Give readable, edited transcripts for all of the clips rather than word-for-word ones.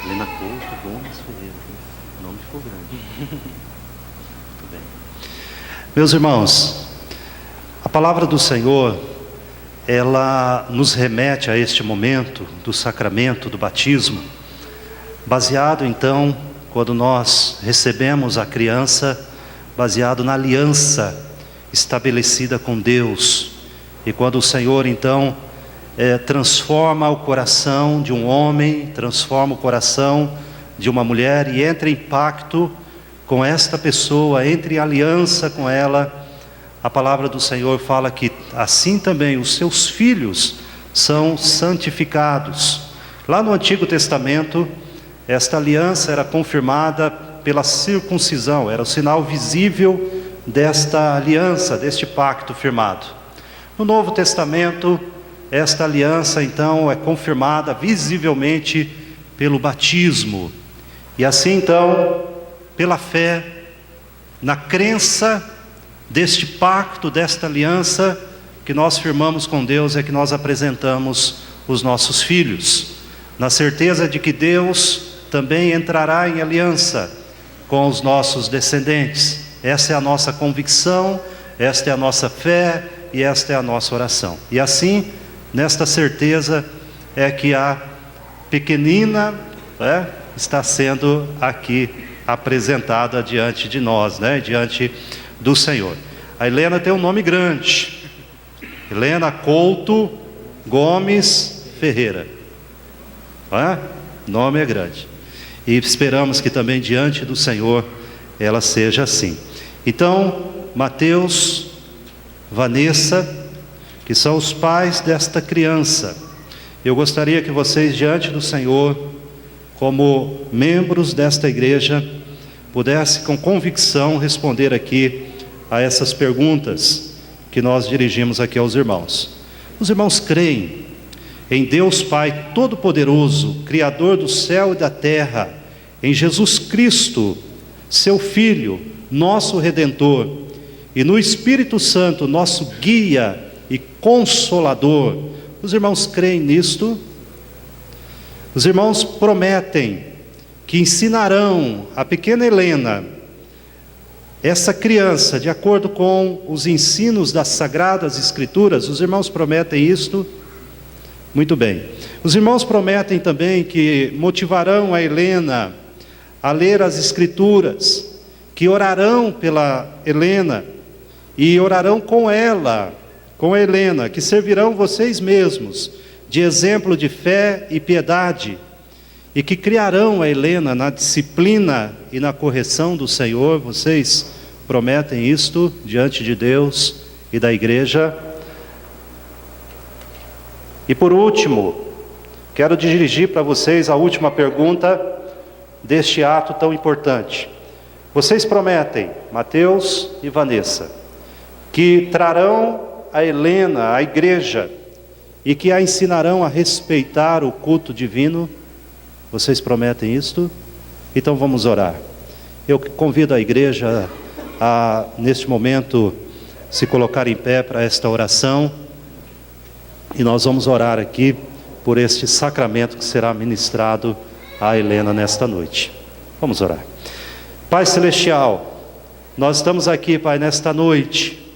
Helena Couto Gomes Ferreira. O nome ficou grande. Muito bem. Meus irmãos, a palavra do Senhor, ela nos remete a este momento do sacramento do batismo, baseado então, quando nós recebemos a criança, baseado na aliança estabelecida com Deus, e quando o Senhor então transforma o coração de um homem, transforma o coração de uma mulher e entra em pacto com esta pessoa, entra em aliança com ela. A palavra do Senhor fala que assim também os seus filhos são santificados. Lá no Antigo Testamento, esta aliança era confirmada pela circuncisão, era o sinal visível desta aliança, deste pacto firmado. No Novo Testamento, esta aliança então é confirmada visivelmente pelo batismo. E assim então, pela fé, na crença deste pacto, desta aliança que nós firmamos com Deus, é que nós apresentamos os nossos filhos, na certeza de que Deus também entrará em aliança com os nossos descendentes. Essa é a nossa convicção, esta é a nossa fé e esta é a nossa oração. E assim, nesta certeza é que a pequenina está sendo aqui apresentada diante de nós, diante do Senhor. A Helena tem um nome grande, Helena Couto Gomes Ferreira, nome é grande, e esperamos que também diante do Senhor ela seja assim. Então, Mateus, Vanessa, que são os pais desta criança, eu gostaria que vocês diante do Senhor, como membros desta igreja, pudessem com convicção responder aqui a essas perguntas que nós dirigimos aqui aos irmãos. Os irmãos creem em Deus Pai Todo-Poderoso, Criador do céu e da terra, em Jesus Cristo, seu Filho, nosso Redentor, e no Espírito Santo, nosso guia e consolador. Os irmãos creem nisto? Os irmãos prometem que ensinarão a pequena Helena, essa criança, de acordo com os ensinos das Sagradas Escrituras. Os irmãos prometem isto? Muito bem. Os irmãos prometem também que motivarão a Helena a ler as Escrituras, que orarão pela Helena e orarão com ela, com a Helena, que servirão vocês mesmos de exemplo de fé e piedade, e que criarão a Helena na disciplina e na correção do Senhor. Vocês prometem isto diante de Deus e da igreja? E por último, quero dirigir para vocês a última pergunta deste ato tão importante. Vocês prometem, Mateus e Vanessa, que trarão a Helena à igreja e que a ensinarão a respeitar o culto divino? Vocês prometem isto? Então vamos orar. Eu convido a igreja a, neste momento, se colocar em pé para esta oração, e nós vamos orar aqui por este sacramento que será ministrado a Helena nesta noite. Vamos orar. Pai Celestial, nós estamos aqui, Pai, nesta noite,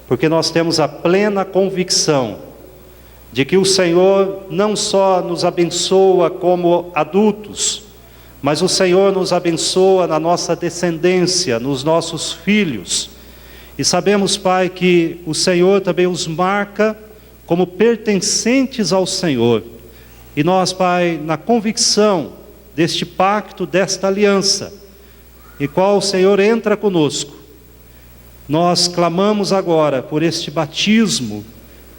porque nós temos a plena convicção de que o Senhor não só nos abençoa como adultos, mas o Senhor nos abençoa na nossa descendência, nos nossos filhos. E sabemos, Pai, que o Senhor também os marca como pertencentes ao Senhor. E nós, Pai, na convicção deste pacto, desta aliança, em qual o Senhor entra conosco, nós clamamos agora por este batismo,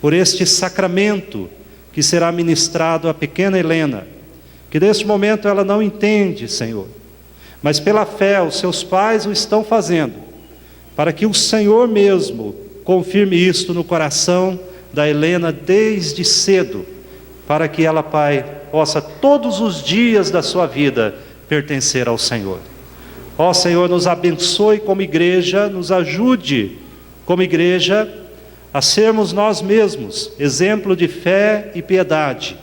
por este sacramento que será ministrado à pequena Helena, que neste momento ela não entende, Senhor, mas pela fé os seus pais o estão fazendo, para que o Senhor mesmo confirme isto no coração da Helena desde cedo, para que ela, Pai, possa todos os dias da sua vida pertencer ao Senhor. Ó Senhor, nos abençoe como igreja, nos ajude como igreja a sermos nós mesmos exemplo de fé e piedade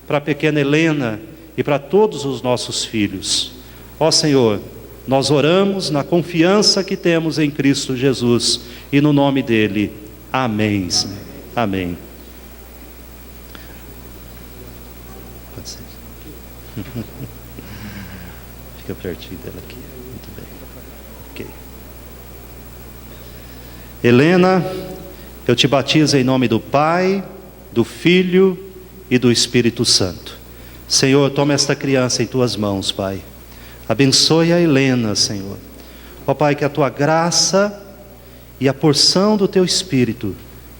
para a pequena Helena e para todos os nossos filhos. Ó Senhor, nós oramos na confiança que temos em Cristo Jesus e no nome dele. Amém. Amém. Pode ser. Fica pertinho dela aqui. Muito bem. Ok. Helena, eu te batizo em nome do Pai, do Filho e do Espírito Santo. Senhor, toma esta criança em tuas mãos, Pai. Abençoe a Helena, Senhor. Ó Pai, que a tua graça e a porção do teu Espírito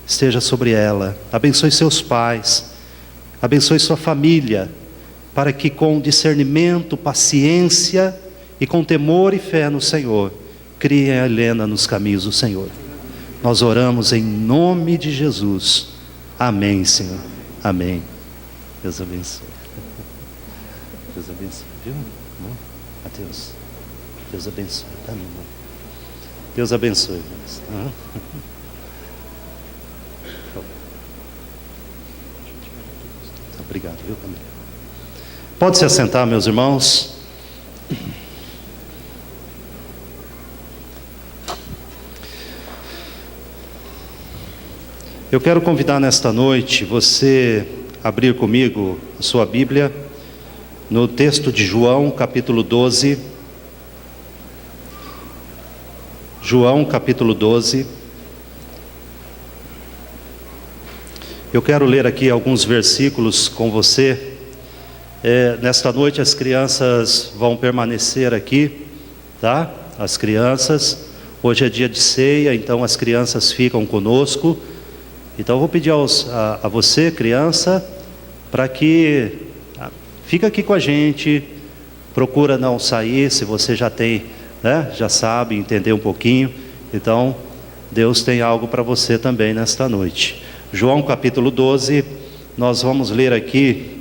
esteja sobre ela. Abençoe seus pais, abençoe sua família, para que com discernimento, paciência e com temor e fé no Senhor, crie a Helena nos caminhos do Senhor. Nós oramos em nome de Jesus. Amém, Senhor. Amém. Deus abençoe. Deus abençoe, viu? Mateus, Deus abençoe. Tá, meu irmão? Deus abençoe. Obrigado, viu, Camila? Pode se assentar, meus irmãos. Eu quero convidar nesta noite você a abrir comigo a sua Bíblia no texto de João, capítulo 12. João, capítulo 12. Eu quero ler aqui alguns versículos com você. Nesta noite as crianças vão permanecer aqui, tá? As crianças. Hoje é dia de ceia, então as crianças ficam conosco. Então eu vou pedir a você, criança, para que fica aqui com a gente. Procura não sair, se você já tem, né, já sabe, entender um pouquinho. Então Deus tem algo para você também nesta noite. João capítulo 12, nós vamos ler aqui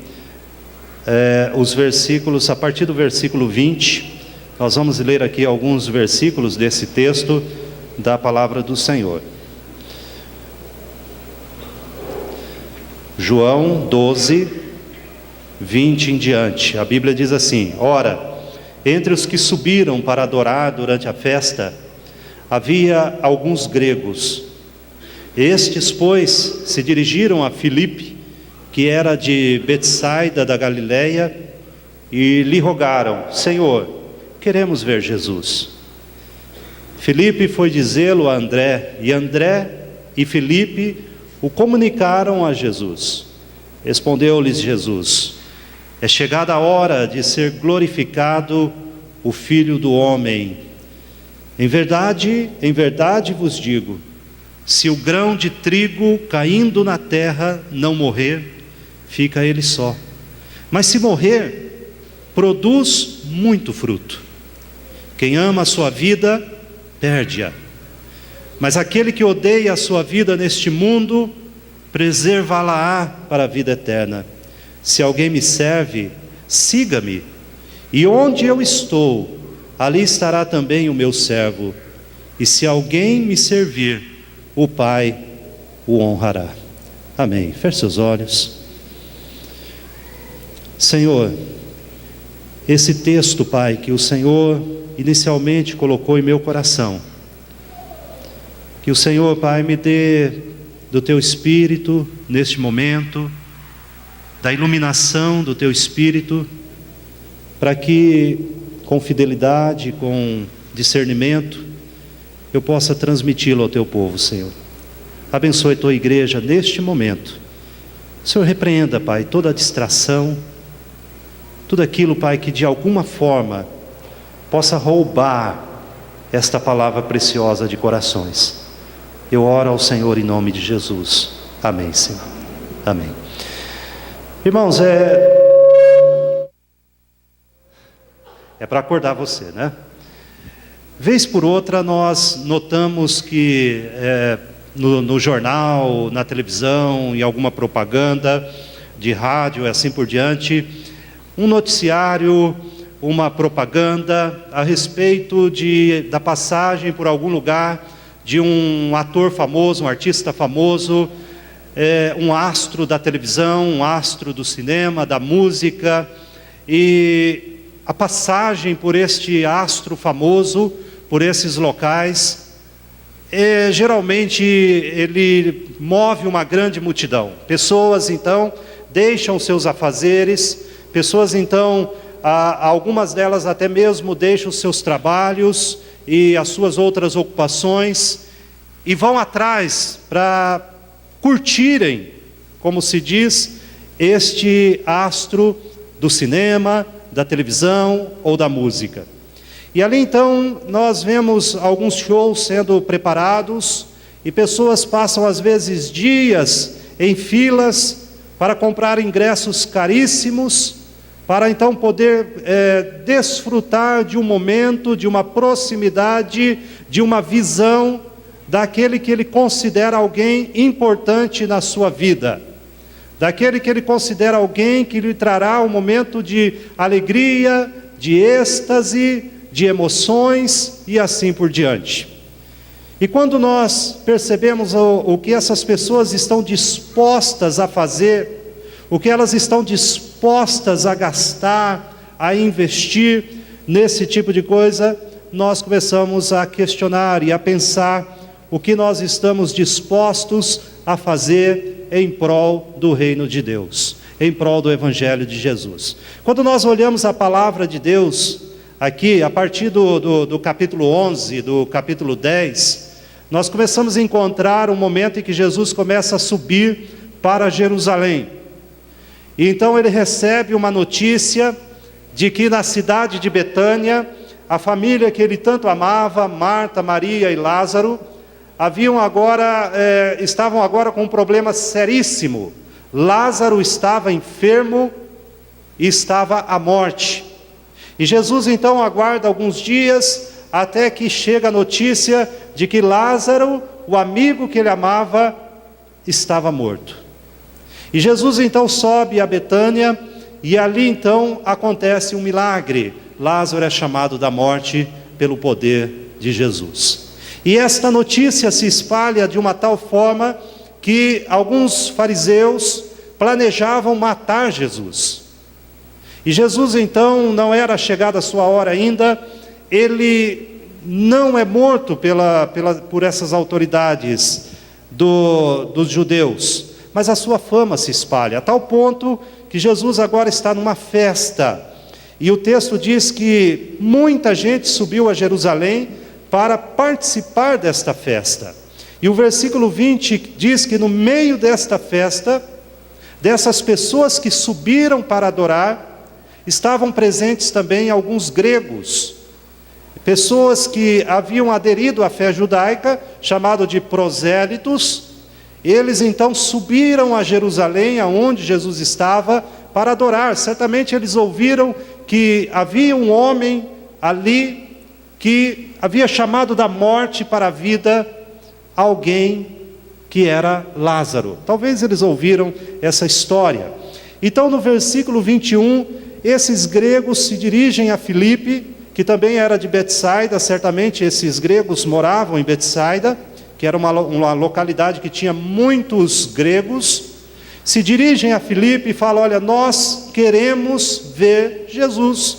os versículos, a partir do versículo 20, nós vamos ler aqui alguns versículos desse texto da palavra do Senhor. João 12, 20 em diante, a Bíblia diz assim: Ora, entre os que subiram para adorar durante a festa, havia alguns gregos. Estes, pois, se dirigiram a Filipe, que era de Betsaida da Galileia, e lhe rogaram: Senhor, queremos ver Jesus. Filipe foi dizê-lo a André, e André e Filipe o comunicaram a Jesus. Respondeu-lhes Jesus: É chegada a hora de ser glorificado o Filho do Homem. Em verdade vos digo, se o grão de trigo caindo na terra não morrer, fica ele só. Mas se morrer, produz muito fruto. Quem ama a sua vida, perde-a. Mas aquele que odeia a sua vida neste mundo, preservá-la-á para a vida eterna. Se alguém me serve, siga-me, e onde eu estou, ali estará também o meu servo. E se alguém me servir, o Pai o honrará. Amém. Feche seus olhos. Senhor, esse texto, Pai, que o Senhor inicialmente colocou em meu coração, que o Senhor, Pai, me dê do Teu Espírito neste momento, da iluminação do Teu Espírito, para que com fidelidade, com discernimento, eu possa transmiti-lo ao Teu povo, Senhor. Abençoe a Tua igreja neste momento. Senhor, repreenda, Pai, toda a distração, tudo aquilo, Pai, que de alguma forma possa roubar esta palavra preciosa de corações. Eu oro ao Senhor em nome de Jesus. Amém, Senhor. Amém. Irmãos, é para acordar você, né? Vez por outra nós notamos que no jornal, na televisão, em alguma propaganda de rádio e assim por diante, um noticiário, uma propaganda a respeito da passagem por algum lugar de um ator famoso, um artista famoso, um astro da televisão, um astro do cinema, da música, e a passagem por este astro famoso, por esses locais, geralmente ele move uma grande multidão. Pessoas então deixam seus afazeres, pessoas então, algumas delas até mesmo deixam os seus trabalhos e as suas outras ocupações e vão atrás para curtirem, como se diz, este astro do cinema, da televisão ou da música. E ali então nós vemos alguns shows sendo preparados e pessoas passam às vezes dias em filas para comprar ingressos caríssimos, para então poder desfrutar de um momento, de uma proximidade, de uma visão daquele que ele considera alguém importante na sua vida, daquele que ele considera alguém que lhe trará um momento de alegria, de êxtase, de emoções e assim por diante. E quando nós percebemos o que essas pessoas estão dispostas a fazer, o que elas estão dispostas a gastar, a investir nesse tipo de coisa, nós começamos a questionar e a pensar o que nós estamos dispostos a fazer em prol do reino de Deus, em prol do Evangelho de Jesus. Quando nós olhamos a palavra de Deus, aqui, a partir do capítulo 11, do capítulo 10, nós começamos a encontrar um momento em que Jesus começa a subir para Jerusalém. E então ele recebe uma notícia de que na cidade de Betânia, a família que ele tanto amava, Marta, Maria e Lázaro, estavam agora com um problema seríssimo. Lázaro estava enfermo e estava à morte. E Jesus então aguarda alguns dias até que chega a notícia de que Lázaro, o amigo que ele amava, estava morto. E Jesus então sobe a Betânia e ali então acontece um milagre. Lázaro é chamado da morte pelo poder de Jesus. E esta notícia se espalha de uma tal forma que alguns fariseus planejavam matar Jesus. E Jesus então, não era chegada a sua hora ainda, ele não é morto por essas autoridades dos judeus, mas a sua fama se espalha, a tal ponto que Jesus agora está numa festa. E o texto diz que muita gente subiu a Jerusalém para participar desta festa. E o versículo 20 diz que no meio desta festa, dessas pessoas que subiram para adorar, estavam presentes também alguns gregos, pessoas que haviam aderido à fé judaica, chamado de prosélitos. Eles então subiram a Jerusalém, aonde Jesus estava, para adorar. Certamente eles ouviram que havia um homem ali que havia chamado da morte para a vida alguém que era Lázaro. Talvez eles ouviram essa história. Então no versículo 21, esses gregos se dirigem a Filipe, que também era de Betsaida. Certamente esses gregos moravam em Betsaida, que era uma localidade que tinha muitos gregos. Se dirigem a Filipe e falam: olha, nós queremos ver Jesus.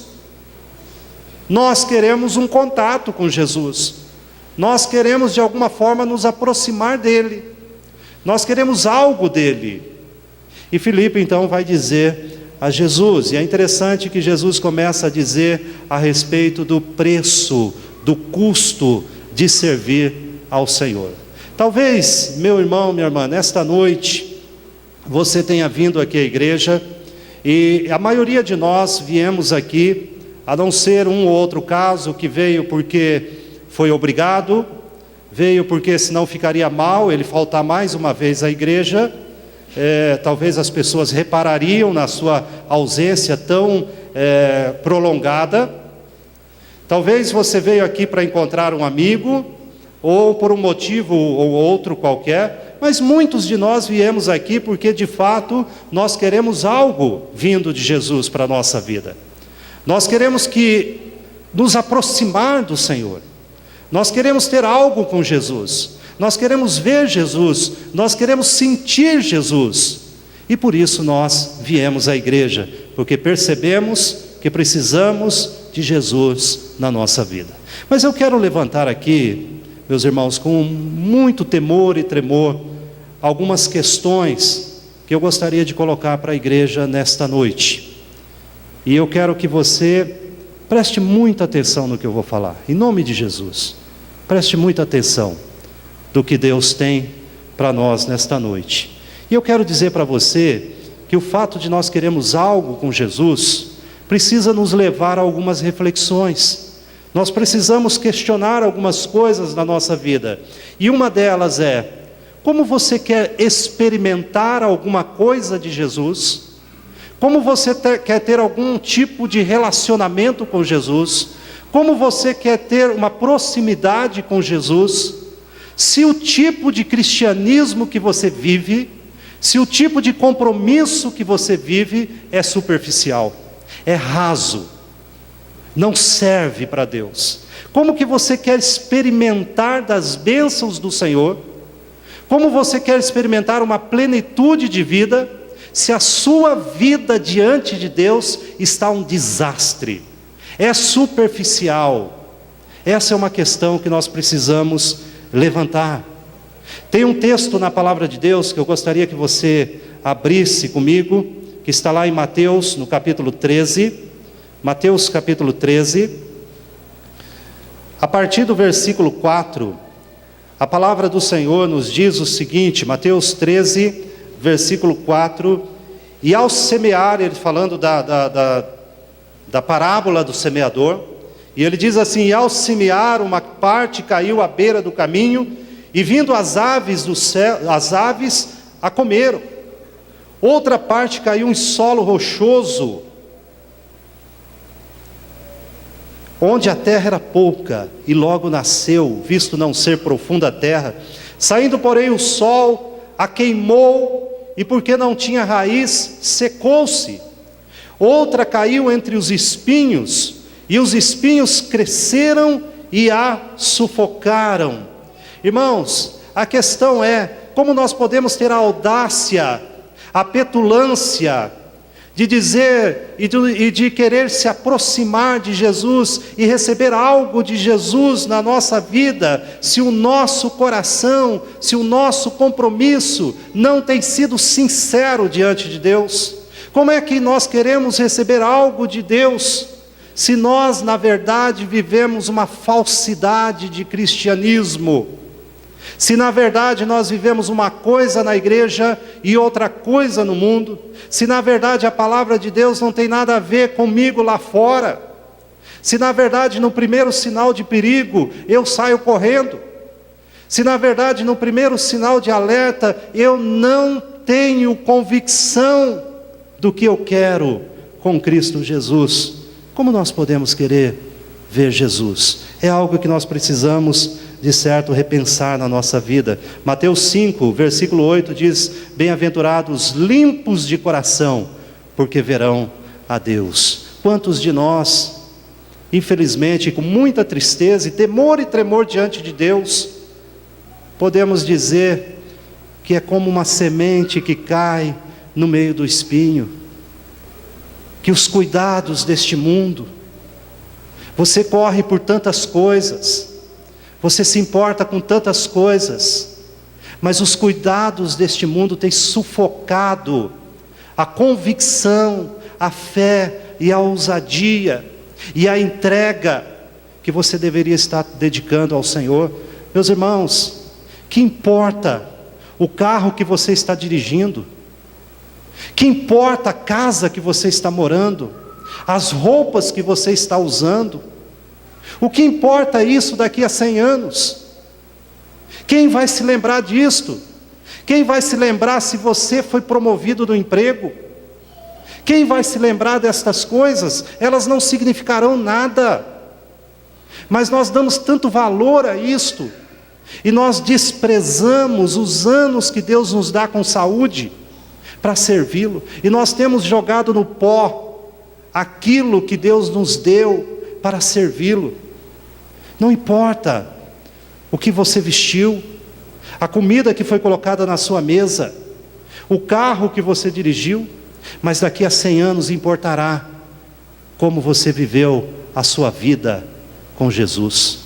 Nós queremos um contato com Jesus. Nós queremos de alguma forma nos aproximar dele. Nós queremos algo dele. E Filipe então vai dizer a Jesus, e é interessante que Jesus começa a dizer a respeito do preço, do custo de servir ao Senhor. Talvez, meu irmão, minha irmã, nesta noite, você tenha vindo aqui à igreja, e a maioria de nós viemos aqui, a não ser um ou outro caso que veio porque foi obrigado, veio porque senão ficaria mal ele faltar mais uma vez à igreja. Talvez as pessoas reparariam na sua ausência tão prolongada. Talvez você veio aqui para encontrar um amigo, ou por um motivo ou outro qualquer, mas muitos de nós viemos aqui porque de fato nós queremos algo vindo de Jesus para a nossa vida. Nós queremos nos aproximar do Senhor. Nós queremos ter algo com Jesus. Nós queremos ver Jesus. Nós queremos sentir Jesus. E por isso nós viemos à igreja, porque percebemos que precisamos de Jesus na nossa vida. Mas eu quero levantar aqui, meus irmãos, com muito temor e tremor, algumas questões que eu gostaria de colocar para a igreja nesta noite. E eu quero que você preste muita atenção no que eu vou falar, em nome de Jesus. Preste muita atenção do que Deus tem para nós nesta noite. E eu quero dizer para você que o fato de nós queremos algo com Jesus precisa nos levar a algumas reflexões. Nós precisamos questionar algumas coisas na nossa vida. E uma delas é: como você quer experimentar alguma coisa de Jesus? Como você quer ter algum tipo de relacionamento com Jesus? Como você quer ter uma proximidade com Jesus? Se o tipo de cristianismo que você vive, se o tipo de compromisso que você vive é superficial, é raso, não serve para Deus. Como que você quer experimentar das bênçãos do Senhor? Como você quer experimentar uma plenitude de vida, se a sua vida diante de Deus está um desastre? É superficial. Essa é uma questão que nós precisamos levantar. Tem um texto na palavra de Deus que eu gostaria que você abrisse comigo, que está lá em Mateus, no capítulo 13, Mateus capítulo 13, a partir do versículo 4, a palavra do Senhor nos diz o seguinte, Mateus 13, versículo 4, e ao semear, ele falando da parábola do semeador, e ele diz assim: e ao semear, uma parte caiu à beira do caminho, e vindo as aves do céu, as aves a comeram. Outra parte caiu em solo rochoso, onde a terra era pouca, e logo nasceu, visto não ser profunda a terra. Saindo, porém, o sol a queimou, e porque não tinha raiz, secou-se. Outra caiu entre os espinhos, e os espinhos cresceram e a sufocaram. Irmãos, a questão é: como nós podemos ter a audácia, a petulância de dizer e de querer se aproximar de Jesus e receber algo de Jesus na nossa vida, se o nosso coração, se o nosso compromisso não tem sido sincero diante de Deus? Como é que nós queremos receber algo de Deus, se nós, na verdade, vivemos uma falsidade de cristianismo? Se na verdade nós vivemos uma coisa na igreja e outra coisa no mundo, se na verdade a palavra de Deus não tem nada a ver comigo lá fora, se na verdade no primeiro sinal de perigo eu saio correndo, se na verdade no primeiro sinal de alerta eu não tenho convicção do que eu quero com Cristo Jesus, como nós podemos querer ver Jesus? É algo que nós precisamos, de certo, repensar na nossa vida. Mateus 5, versículo 8 diz: bem-aventurados limpos de coração, porque verão a Deus. Quantos de nós, infelizmente, com muita tristeza e temor e tremor diante de Deus, podemos dizer que é como uma semente que cai no meio do espinho, que os cuidados deste mundo, você corre por tantas coisas, você se importa com tantas coisas, mas os cuidados deste mundo têm sufocado a convicção, a fé e a ousadia e a entrega que você deveria estar dedicando ao Senhor. Meus irmãos, que importa o carro que você está dirigindo? Que importa a casa que você está morando? As roupas que você está usando? O que importa isso daqui a 100 anos? Quem vai se lembrar disto? Quem vai se lembrar se você foi promovido no emprego? Quem vai se lembrar destas coisas? Elas não significarão nada. Mas nós damos tanto valor a isto, e nós desprezamos os anos que Deus nos dá com saúde para servi-lo, e nós temos jogado no pó aquilo que Deus nos deu para servi-lo. Não importa o que você vestiu, a comida que foi colocada na sua mesa, o carro que você dirigiu, mas daqui a 100 anos importará como você viveu a sua vida com Jesus.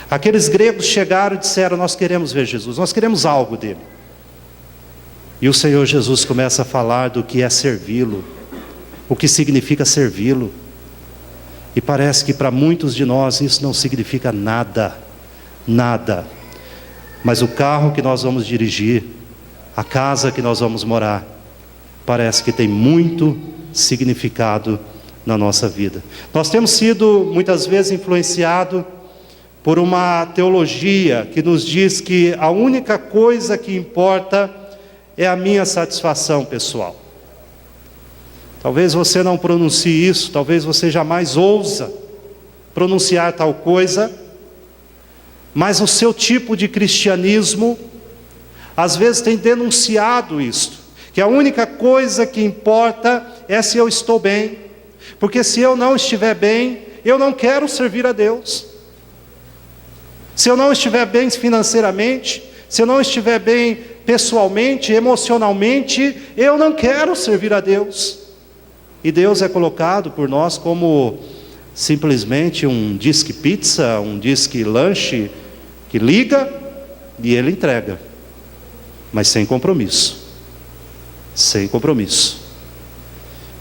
Aqueles gregos chegaram e disseram: nós queremos ver Jesus, nós queremos algo dele. E o Senhor Jesus começa a falar do que é servi-lo, o que significa servi-lo. E parece que para muitos de nós isso não significa nada, nada. Mas o carro que nós vamos dirigir, a casa que nós vamos morar, parece que tem muito significado na nossa vida. Nós temos sido muitas vezes influenciados por uma teologia que nos diz que a única coisa que importa é a minha satisfação pessoal. Talvez você não pronuncie isso, talvez você jamais ousa pronunciar tal coisa, mas o seu tipo de cristianismo às vezes tem denunciado isto, que a única coisa que importa é se eu estou bem, porque se eu não estiver bem, eu não quero servir a Deus. Se eu não estiver bem financeiramente, se eu não estiver bem pessoalmente, emocionalmente, eu não quero servir a Deus. E Deus é colocado por nós como simplesmente um disque pizza, um disque lanche, que liga e Ele entrega, mas sem compromisso. Sem compromisso.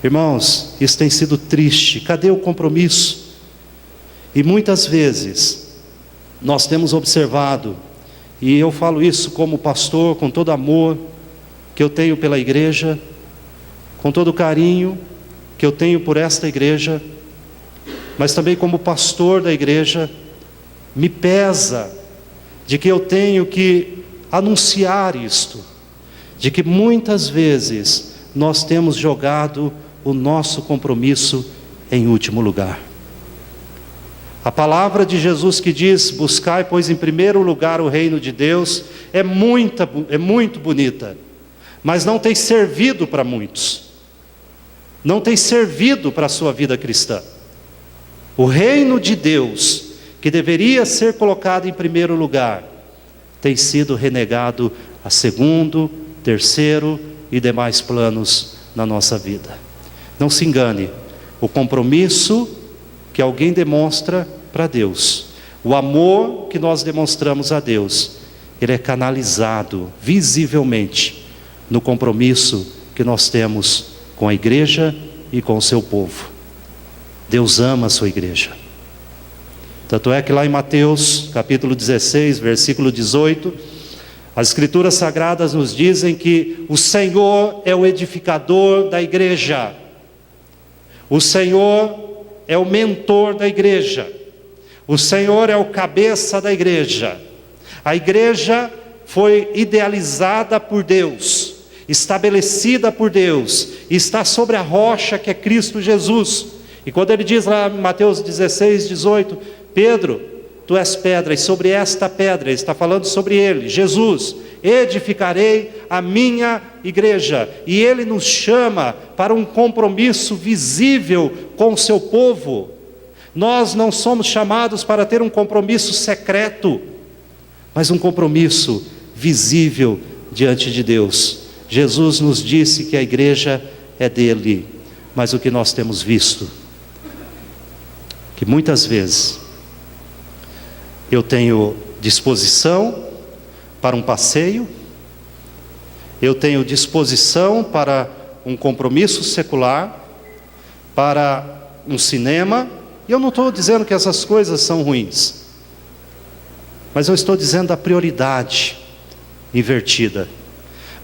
Irmãos, isso tem sido triste. Cadê o compromisso? E muitas vezes nós temos observado, e eu falo isso como pastor, com todo amor que eu tenho pela igreja, com todo carinho que eu tenho por esta igreja, mas também como pastor da igreja, me pesa de que eu tenho que anunciar isto, de que muitas vezes nós temos jogado o nosso compromisso em último lugar. A palavra de Jesus que diz: buscai, pois, em primeiro lugar o reino de Deus, é muito bonita, mas não tem servido para muitos, não tem servido para a sua vida cristã. O reino de Deus, que deveria ser colocado em primeiro lugar, tem sido renegado a segundo, terceiro e demais planos na nossa vida. Não se engane, o compromisso que alguém demonstra para Deus, o amor que nós demonstramos a Deus, ele é canalizado visivelmente no compromisso que nós temos com a igreja e com o seu povo. Deus ama a sua igreja. Tanto é que lá em Mateus capítulo 16, versículo 18, as escrituras sagradas nos dizem que o Senhor é o edificador da igreja. O Senhor é o mentor da igreja. O Senhor é o cabeça da igreja. A igreja foi idealizada por Deus, estabelecida por Deus, e está sobre a rocha que é Cristo Jesus. E quando ele diz lá em Mateus 16, 18, Pedro, tu és pedra, e sobre esta pedra, ele está falando sobre ele, Jesus, edificarei a minha igreja. E ele nos chama para um compromisso visível com o seu povo. Nós não somos chamados para ter um compromisso secreto, mas um compromisso visível diante de Deus. Jesus nos disse que a igreja é dele, mas o que nós temos visto, que muitas vezes eu tenho disposição para um passeio, eu tenho disposição para um compromisso secular, para um cinema, e eu não estou dizendo que essas coisas são ruins, mas eu estou dizendo da prioridade invertida.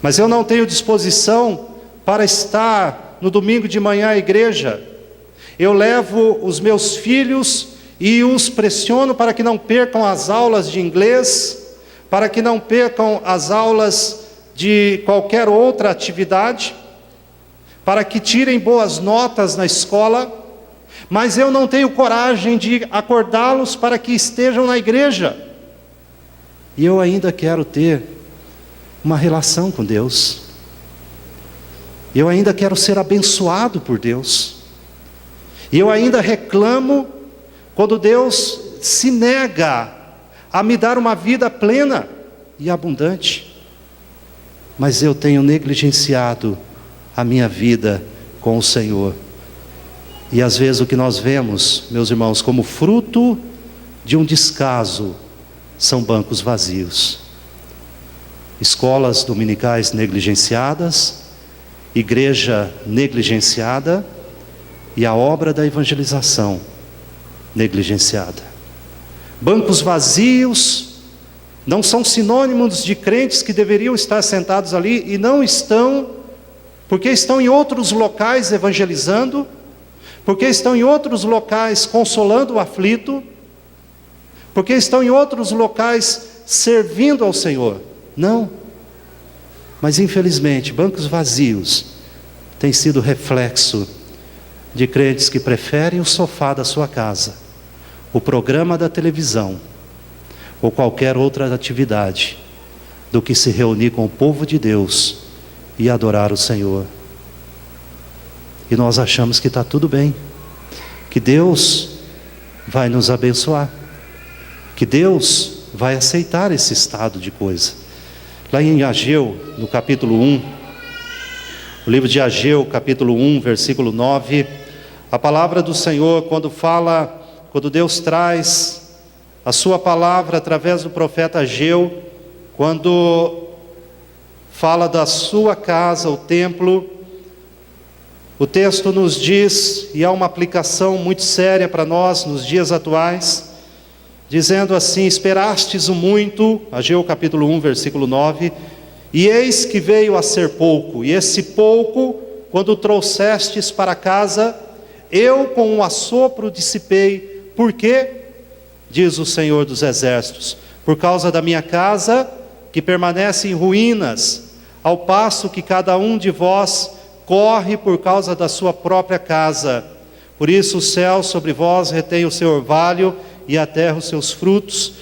Mas eu não tenho disposição para estar no domingo de manhã à igreja. Eu levo os meus filhos e os pressiono para que não percam as aulas de inglês, para que não percam as aulas de qualquer outra atividade, para que tirem boas notas na escola, mas eu não tenho coragem de acordá-los para que estejam na igreja. E eu ainda quero ter uma relação com Deus. Eu ainda quero ser abençoado por Deus. E eu ainda reclamo quando Deus se nega a me dar uma vida plena e abundante. Mas eu tenho negligenciado a minha vida com o Senhor. E às vezes o que nós vemos, meus irmãos, como fruto de um descaso, são bancos vazios, escolas dominicais negligenciadas, igreja negligenciada e a obra da evangelização negligenciada. Bancos vazios não são sinônimos de crentes que deveriam estar sentados ali e não estão, porque estão em outros locais evangelizando, porque estão em outros locais consolando o aflito, porque estão em outros locais servindo ao Senhor. Não. Mas infelizmente, bancos vazios têm sido reflexo de crentes que preferem o sofá da sua casa, o programa da televisão, ou qualquer outra atividade, do que se reunir com o povo de Deus e adorar o Senhor. E nós achamos que está tudo bem, que Deus vai nos abençoar, que Deus vai aceitar esse estado de coisa. Lá em Ageu, no capítulo 1, o livro de Ageu, capítulo 1, versículo 9, a palavra do Senhor, quando Deus traz a sua palavra através do profeta Ageu, quando fala da sua casa, o templo, o texto nos diz, e há uma aplicação muito séria para nós nos dias atuais, dizendo assim: esperastes o muito, Ageu capítulo 1, versículo 9, e eis que veio a ser pouco, e esse pouco, quando trouxestes para casa, eu com um assopro dissipei. Por quê? Diz o Senhor dos Exércitos: por causa da minha casa, que permanece em ruínas, ao passo que cada um de vós corre por causa da sua própria casa. Por isso o céu sobre vós retém o seu orvalho, e a terra os seus frutos.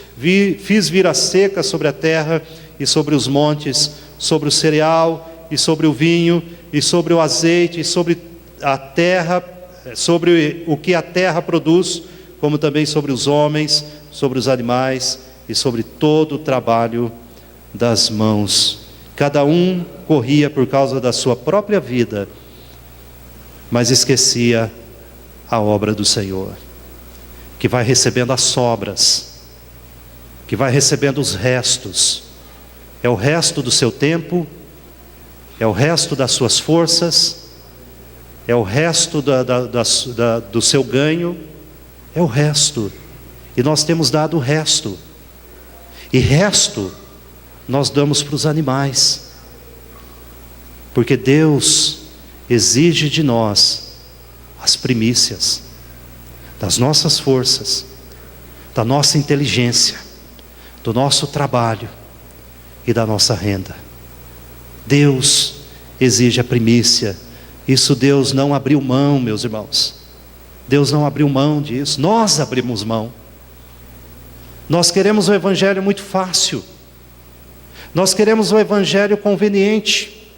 Fiz vir a seca sobre a terra e sobre os montes, sobre o cereal e sobre o vinho e sobre o azeite e sobre a terra, sobre o que a terra produz, como também sobre os homens, sobre os animais e sobre todo o trabalho das mãos. Cada um corria por causa da sua própria vida, mas esquecia a obra do Senhor, que vai recebendo as sobras, que vai recebendo os restos. É o resto do seu tempo, é o resto das suas forças, é o resto do seu ganho, é o resto. E nós temos dado o resto. E resto nós damos para os animais, porque Deus exige de nós as primícias das nossas forças, da nossa inteligência, do nosso trabalho e da nossa renda. Deus exige a primícia. Isso Deus não abriu mão, meus irmãos. Deus não abriu mão disso. Nós abrimos mão. Nós queremos um evangelho muito fácil. Nós queremos um evangelho conveniente.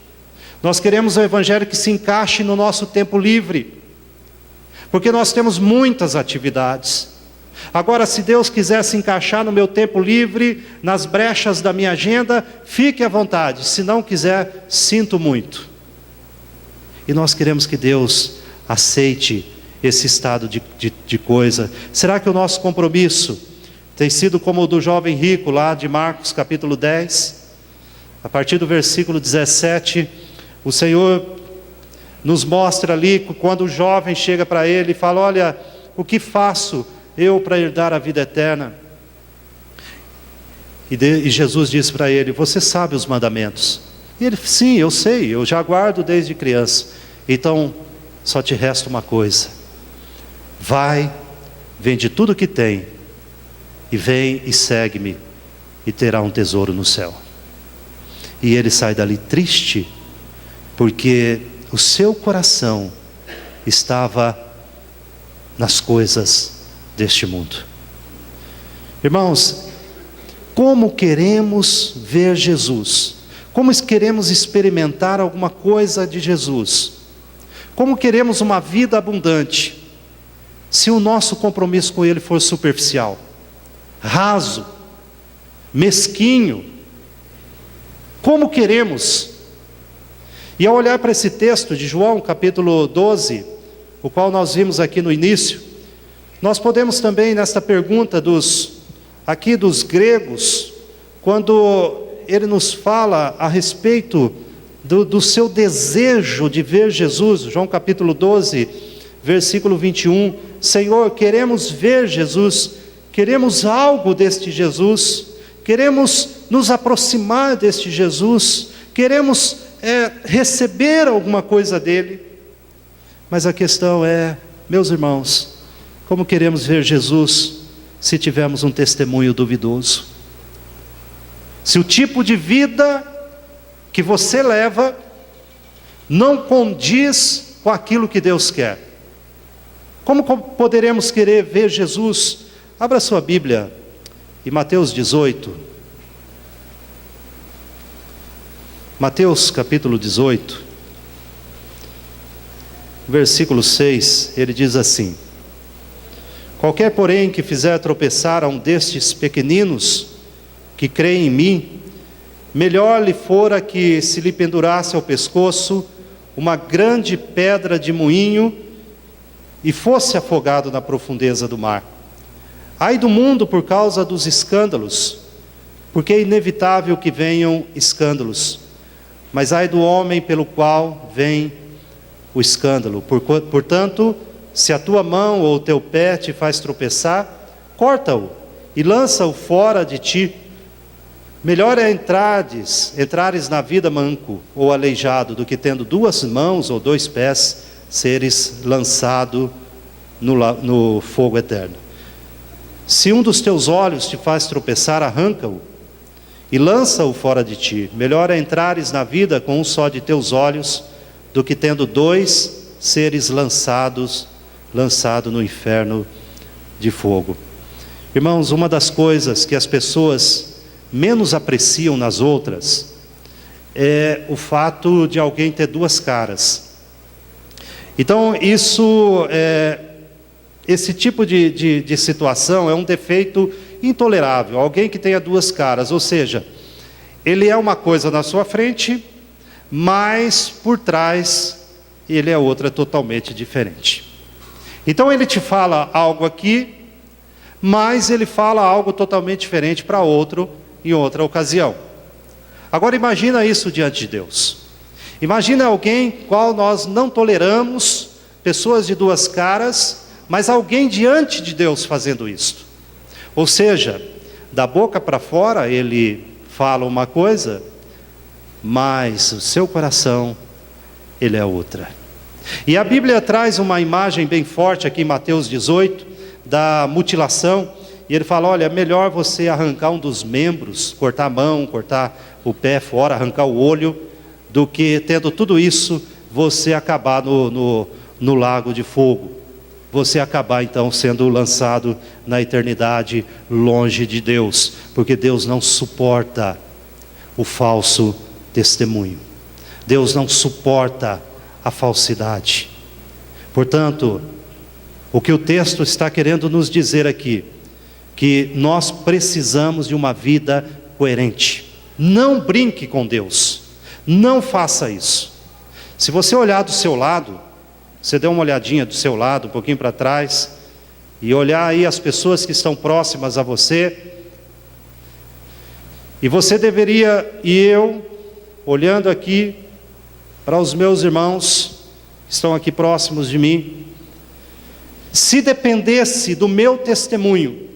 Nós queremos um evangelho que se encaixe no nosso tempo livre, porque nós temos muitas atividades. Agora, se Deus quiser se encaixar no meu tempo livre, nas brechas da minha agenda, fique à vontade. Se não quiser, sinto muito. E nós queremos que Deus aceite esse estado de coisa. Será que o nosso compromisso tem sido como o do jovem rico, lá de Marcos capítulo 10, a partir do versículo 17, o Senhor nos mostra ali, quando o jovem chega para ele e fala: olha, o que faço eu para herdar a vida eterna? E Jesus disse para ele: você sabe os mandamentos. E ele: sim, eu sei, eu já guardo desde criança. Então, só te resta uma coisa: vai, vende tudo que tem, e vem e segue-me, e terá um tesouro no céu. E ele sai dali triste, porque o seu coração estava nas coisas deste mundo. Irmãos, como queremos ver Jesus? Como queremos experimentar alguma coisa de Jesus? Como queremos uma vida abundante, se o nosso compromisso com Ele for superficial, raso, mesquinho? Como queremos? E ao olhar para esse texto de João, capítulo 12, o qual nós vimos aqui no início, nós podemos também, nesta pergunta dos gregos, quando ele nos fala a respeito do seu desejo de ver Jesus, João capítulo 12, versículo 21, Senhor, queremos ver Jesus, queremos algo deste Jesus, queremos nos aproximar deste Jesus, queremos receber alguma coisa dele. Mas a questão é, meus irmãos, como queremos ver Jesus se tivermos um testemunho duvidoso? Se o tipo de vida que você leva não condiz com aquilo que Deus quer, como poderemos querer ver Jesus? Abra sua Bíblia em Mateus 18. Mateus capítulo 18, versículo 6, ele diz assim: qualquer, porém, que fizer tropeçar a um destes pequeninos que creem em mim, melhor lhe fora que se lhe pendurasse ao pescoço uma grande pedra de moinho e fosse afogado na profundeza do mar. Ai do mundo por causa dos escândalos, porque é inevitável que venham escândalos, mas ai do homem pelo qual vem o escândalo. Portanto, se a tua mão ou o teu pé te faz tropeçar, corta-o e lança-o fora de ti. Melhor é entrares na vida manco ou aleijado, do que tendo duas mãos ou dois pés, seres lançado no fogo eterno. Se um dos teus olhos te faz tropeçar, arranca-o e lança-o fora de ti. Melhor é entrares na vida com um só de teus olhos, do que tendo dois, seres lançado no inferno de fogo. Irmãos, uma das coisas que as pessoas menos apreciam nas outras é o fato de alguém ter duas caras. Então esse tipo de situação é um defeito intolerável. Alguém que tenha duas caras, ou seja, ele é uma coisa na sua frente, mas por trás ele é outra totalmente diferente. Então ele te fala algo aqui, mas ele fala algo totalmente diferente para outro em outra ocasião. Agora imagina isso diante de Deus. Imagina alguém qual nós não toleramos, pessoas de duas caras, mas alguém diante de Deus fazendo isso. Ou seja, da boca para fora ele fala uma coisa, mas o seu coração, ele é outra. E a Bíblia traz uma imagem bem forte aqui em Mateus 18, da mutilação, e ele fala, olha, é melhor você arrancar um dos membros, cortar a mão, cortar o pé fora, arrancar o olho, do que tendo tudo isso, você acabar no lago de fogo. Você acabar então sendo lançado na eternidade longe de Deus, porque Deus não suporta o falso testemunho. Deus não suporta a falsidade. Portanto, o que o texto está querendo nos dizer aqui, que nós precisamos de uma vida coerente. Não brinque com Deus, não faça isso. Se você olhar do seu lado, você dê uma olhadinha do seu lado, um pouquinho para trás, e olhar aí as pessoas que estão próximas a você, e você deveria, e eu, olhando aqui para os meus irmãos que estão aqui próximos de mim, se dependesse do meu testemunho,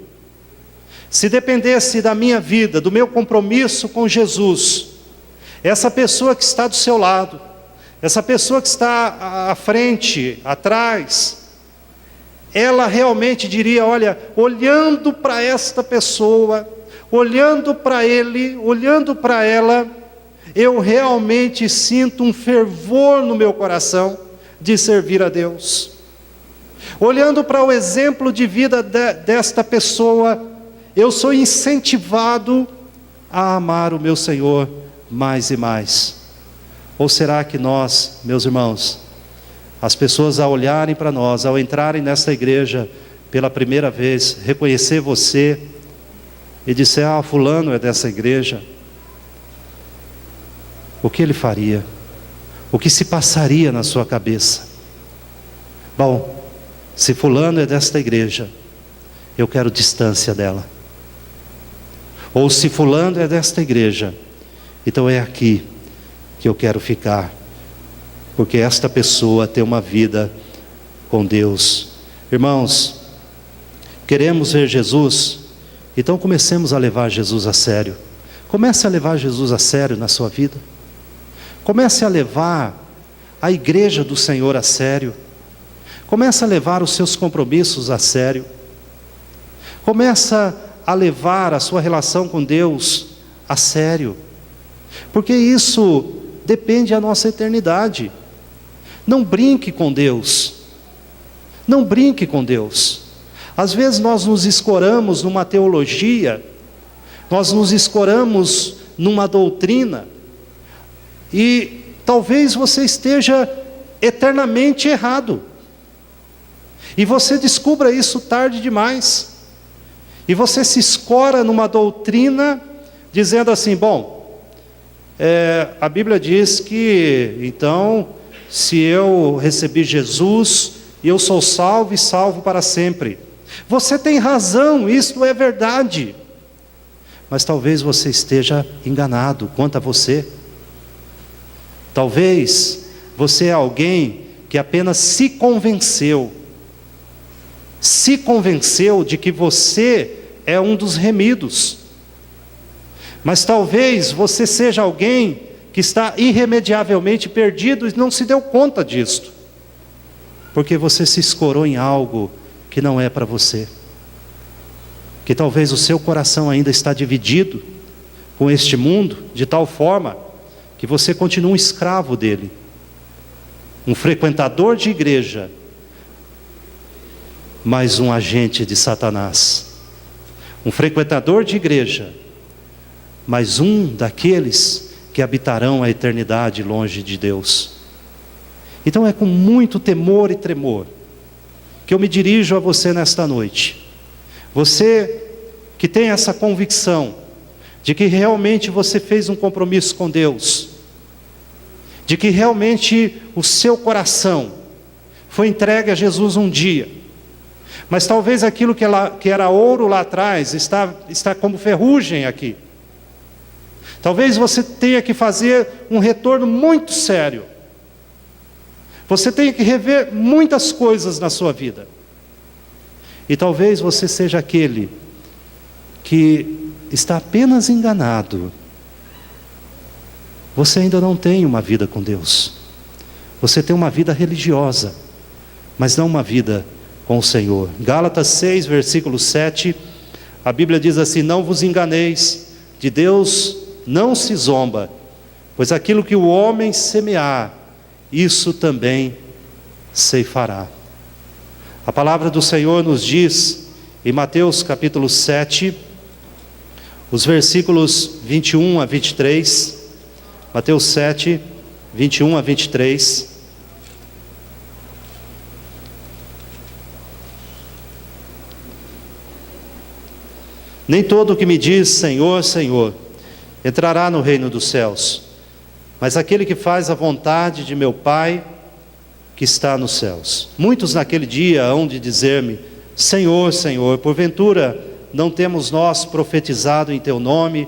se dependesse da minha vida, do meu compromisso com Jesus, essa pessoa que está do seu lado, essa pessoa que está à frente, atrás, ela realmente diria, olha, olhando para esta pessoa, olhando para ele, olhando para ela, eu realmente sinto um fervor no meu coração de servir a Deus. Olhando para o exemplo de vida desta pessoa, eu sou incentivado a amar o meu Senhor mais e mais. Ou será que nós, meus irmãos, as pessoas ao olharem para nós, ao entrarem nesta igreja pela primeira vez, reconhecer você e dizer, fulano é dessa igreja, o que ele faria? o que se passaria na sua cabeça? Bom, se fulano é desta igreja, eu quero distância dela. Ou se fulano é desta igreja, então é aqui que eu quero ficar, porque esta pessoa tem uma vida com Deus. Irmãos, queremos ver Jesus? Então comecemos a levar Jesus a sério. Comece a levar Jesus a sério na sua vida. Comece a levar a igreja do Senhor a sério. Comece a levar os seus compromissos a sério. Comece a levar a sua relação com Deus a sério. Porque isso depende da nossa eternidade. Não brinque com Deus. Não brinque com Deus. Às vezes nós nos escoramos numa teologia, nós nos escoramos numa doutrina, e talvez você esteja eternamente errado. E você descubra isso tarde demais. E você se escora numa doutrina, dizendo assim, bom, a Bíblia diz que, então, se eu recebi Jesus, eu sou salvo e salvo para sempre. Você tem razão, isso é verdade. Mas talvez você esteja enganado quanto a você. Talvez você é alguém que apenas se convenceu de que você é um dos remidos. Mas talvez você seja alguém que está irremediavelmente perdido e não se deu conta disto, porque você se escorou em algo que não é para você. Que talvez o seu coração ainda está dividido com este mundo, de tal forma que você continua um escravo dele, um frequentador de igreja, mas um agente de Satanás. Um frequentador de igreja, mas um daqueles que habitarão a eternidade longe de Deus. Então é com muito temor e tremor que eu me dirijo a você nesta noite. Você que tem essa convicção de que realmente você fez um compromisso com Deus, de que realmente o seu coração foi entregue a Jesus um dia, mas talvez aquilo que era ouro lá atrás está como ferrugem aqui. Talvez você tenha que fazer um retorno muito sério. Você tenha que rever muitas coisas na sua vida. E talvez você seja aquele que está apenas enganado. Você ainda não tem uma vida com Deus. Você tem uma vida religiosa, mas não uma vida com o Senhor. Gálatas 6, versículo 7, a Bíblia diz assim: não vos enganeis, de Deus não se zomba, pois aquilo que o homem semear, isso também ceifará. A palavra do Senhor nos diz, em Mateus capítulo 7, os versículos 21 a 23, Mateus 7, 21 a 23, nem todo o que me diz Senhor, Senhor, entrará no reino dos céus, mas aquele que faz a vontade de meu Pai que está nos céus. Muitos naquele dia hão de dizer-me: Senhor, Senhor, porventura não temos nós profetizado em teu nome,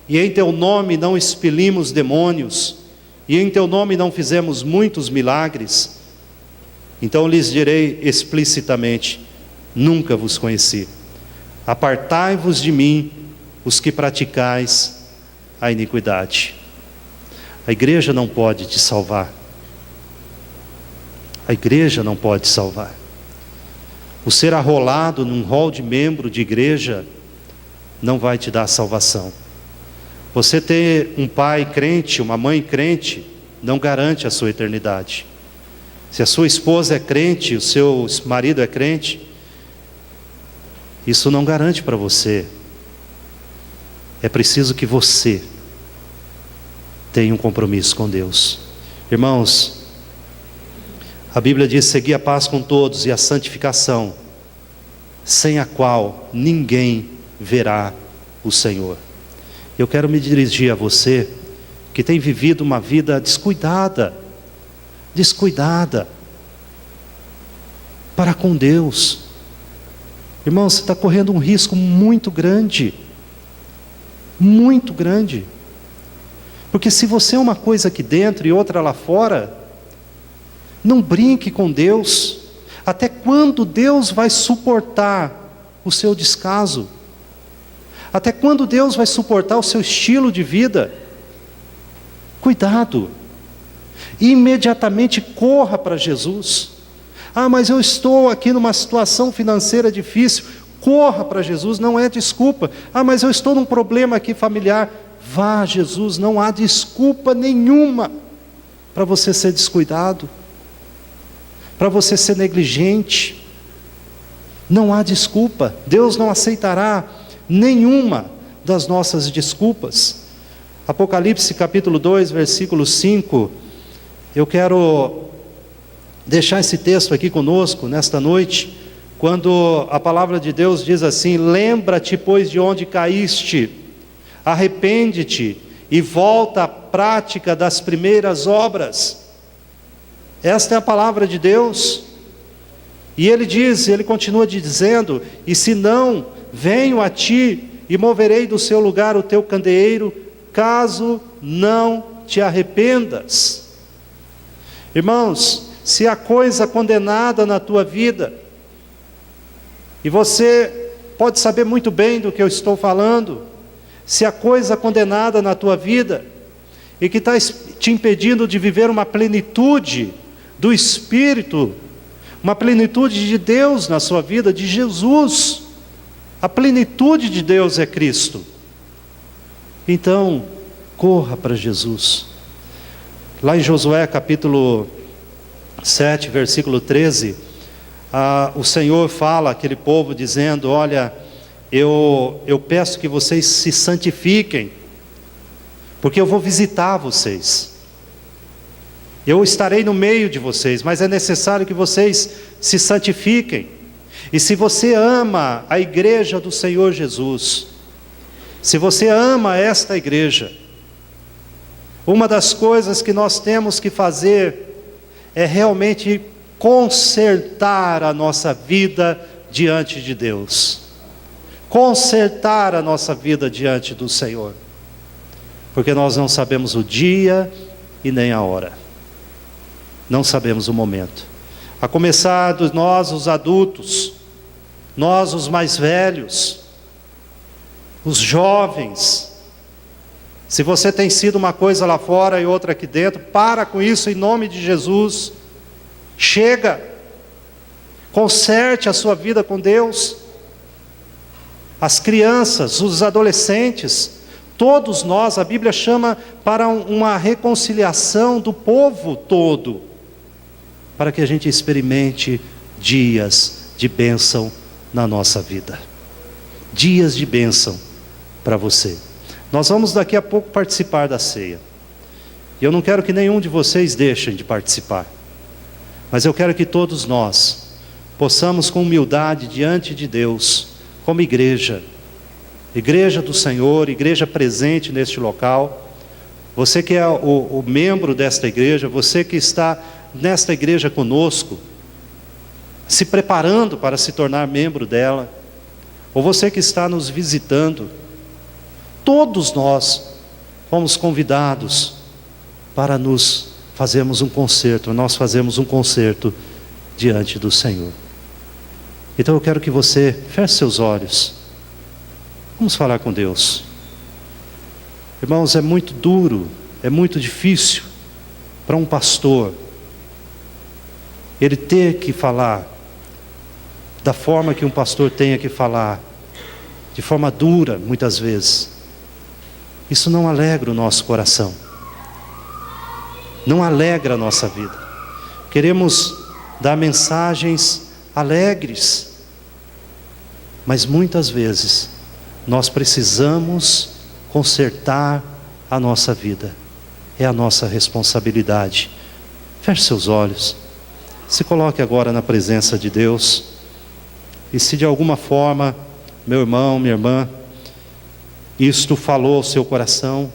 e em teu nome não expelimos demônios, e em teu nome não fizemos muitos milagres? Então lhes direi explicitamente: nunca vos conheci. Apartai-vos de mim, os que praticais a iniquidade. A igreja não pode te salvar. A igreja não pode salvar. O ser arrolado num rol de membro de igreja não vai te dar salvação. Você ter um pai crente, uma mãe crente, não garante a sua eternidade. Se a sua esposa é crente, o seu marido é crente, isso não garante para você. É preciso que você tenha um compromisso com Deus. Irmãos, a Bíblia diz: segui a paz com todos e a santificação, sem a qual ninguém verá o Senhor. Eu quero me dirigir a você que tem vivido uma vida descuidada descuidada para com Deus. Irmão, você está correndo um risco muito grande. Muito grande. Porque se você é uma coisa aqui dentro e outra lá fora, não brinque com Deus. Até quando Deus vai suportar o seu descaso? Até quando Deus vai suportar o seu estilo de vida? Cuidado. Imediatamente corra para Jesus. Ah, mas eu estou aqui numa situação financeira difícil. Corra para Jesus, não é desculpa. Ah, mas eu estou num problema aqui familiar. Vá a Jesus, não há desculpa nenhuma para você ser descuidado, para você ser negligente. Não há desculpa. Deus não aceitará nenhuma das nossas desculpas. Apocalipse capítulo 2, versículo 5. Eu quero deixar esse texto aqui conosco nesta noite, quando a palavra de Deus diz assim: lembra-te, pois, de onde caíste, arrepende-te e volta à prática das primeiras obras. Esta é a palavra de Deus. E ele continua dizendo: e se não, venho a ti e moverei do seu lugar o teu candeeiro, caso não te arrependas. Irmãos, se há coisa condenada na tua vida, e você pode saber muito bem do que eu estou falando, se há coisa condenada na tua vida, e que está te impedindo de viver uma plenitude do Espírito, uma plenitude de Deus na sua vida, de Jesus, a plenitude de Deus é Cristo. Então, corra para Jesus. Lá em Josué capítulo 7, versículo 13, o Senhor fala àquele povo dizendo: olha, eu peço que vocês se santifiquem, porque eu vou visitar vocês, eu estarei no meio de vocês, mas é necessário que vocês se santifiquem. E se você ama a igreja do Senhor Jesus, se você ama esta igreja, uma das coisas que nós temos que fazer é realmente consertar a nossa vida diante de Deus. Consertar a nossa vida diante do Senhor. Porque nós não sabemos o dia e nem a hora. Não sabemos o momento. A começar de nós, os adultos, nós, os mais velhos, os jovens. Se você tem sido uma coisa lá fora e outra aqui dentro, para com isso em nome de Jesus. Chega. Conserte a sua vida com Deus. As crianças, os adolescentes, todos nós, a Bíblia chama para uma reconciliação do povo todo, para que a gente experimente dias de bênção na nossa vida. Dias de bênção para você. Nós vamos daqui a pouco participar da ceia. E eu não quero que nenhum de vocês deixem de participar. Mas eu quero que todos nós possamos com humildade diante de Deus, como igreja, igreja do Senhor, igreja presente neste local, você que é o membro desta igreja, você que está nesta igreja conosco, se preparando para se tornar membro dela, ou você que está nos visitando, todos nós fomos convidados para nos fazermos um concerto, nós fazemos um concerto diante do Senhor. Então eu quero que você feche seus olhos, vamos falar com Deus. Irmãos, é muito duro, é muito difícil para um pastor ele ter que falar da forma que um pastor tenha que falar, de forma dura muitas vezes. Isso não alegra o nosso coração, não alegra a nossa vida. Queremos dar mensagens alegres, mas muitas vezes nós precisamos consertar a nossa vida, é a nossa responsabilidade. Feche seus olhos, se coloque agora na presença de Deus, e se de alguma forma, meu irmão, minha irmã, isto falou ao seu coração,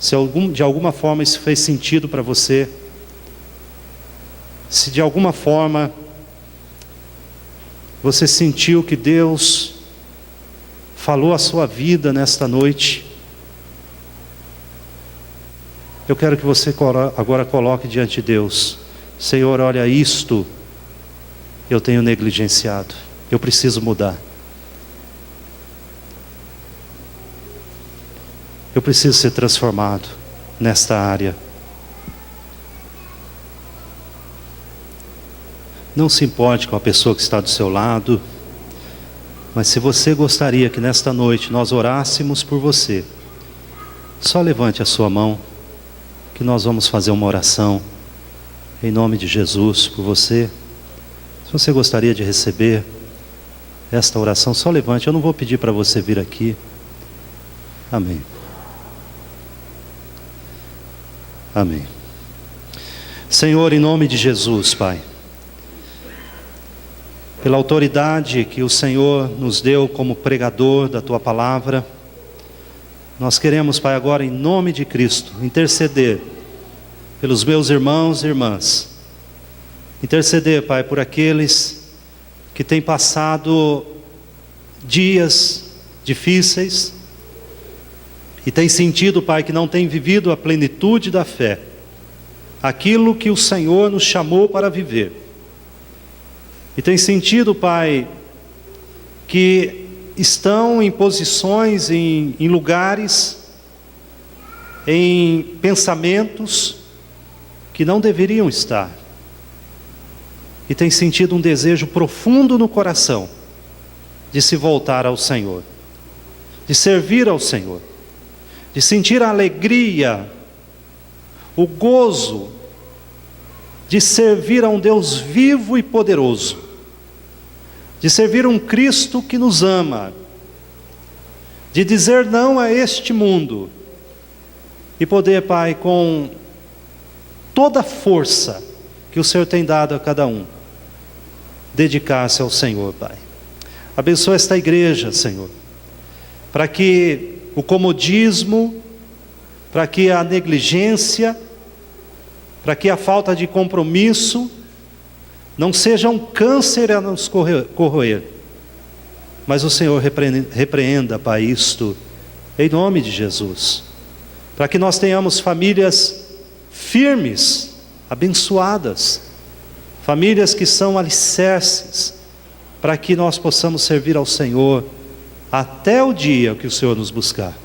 se de alguma forma isso fez sentido para você, Se de alguma forma você sentiu que Deus falou a sua vida nesta noite, eu quero que você agora coloque diante de Deus: Senhor, olha, isto eu tenho negligenciado, eu preciso mudar. Eu preciso ser transformado nesta área. Não se importe com a pessoa que está do seu lado, mas se você gostaria que nesta noite nós orássemos por você, só levante a sua mão, que nós vamos fazer uma oração em nome de Jesus por você. Se você gostaria de receber esta oração, só levante. Eu não vou pedir para você vir aqui. Amém. Amém. Senhor, em nome de Jesus, Pai, pela autoridade que o Senhor nos deu como pregador da Tua palavra, nós queremos, Pai, agora em nome de Cristo, interceder pelos meus irmãos e irmãs, interceder, Pai, por aqueles que têm passado dias difíceis e têm sentido, Pai, que não têm vivido a plenitude da fé, aquilo que o Senhor nos chamou para viver, e têm sentido, Pai, que estão em posições, em lugares, em pensamentos que não deveriam estar, e têm sentido um desejo profundo no coração de se voltar ao Senhor, de servir ao Senhor, de sentir a alegria, o gozo de servir a um Deus vivo e poderoso, de servir um Cristo que nos ama, de dizer não a este mundo e poder, Pai, com toda a força que o Senhor tem dado a cada um, dedicar-se ao Senhor, Pai. Abençoa esta igreja, Senhor, para que o comodismo, para que a negligência, para que a falta de compromisso não seja um câncer a nos corroer, mas o Senhor repreenda, Pai, isto, em nome de Jesus, para que nós tenhamos famílias firmes, abençoadas, famílias que são alicerces, para que nós possamos servir ao Senhor até o dia que o Senhor nos buscar.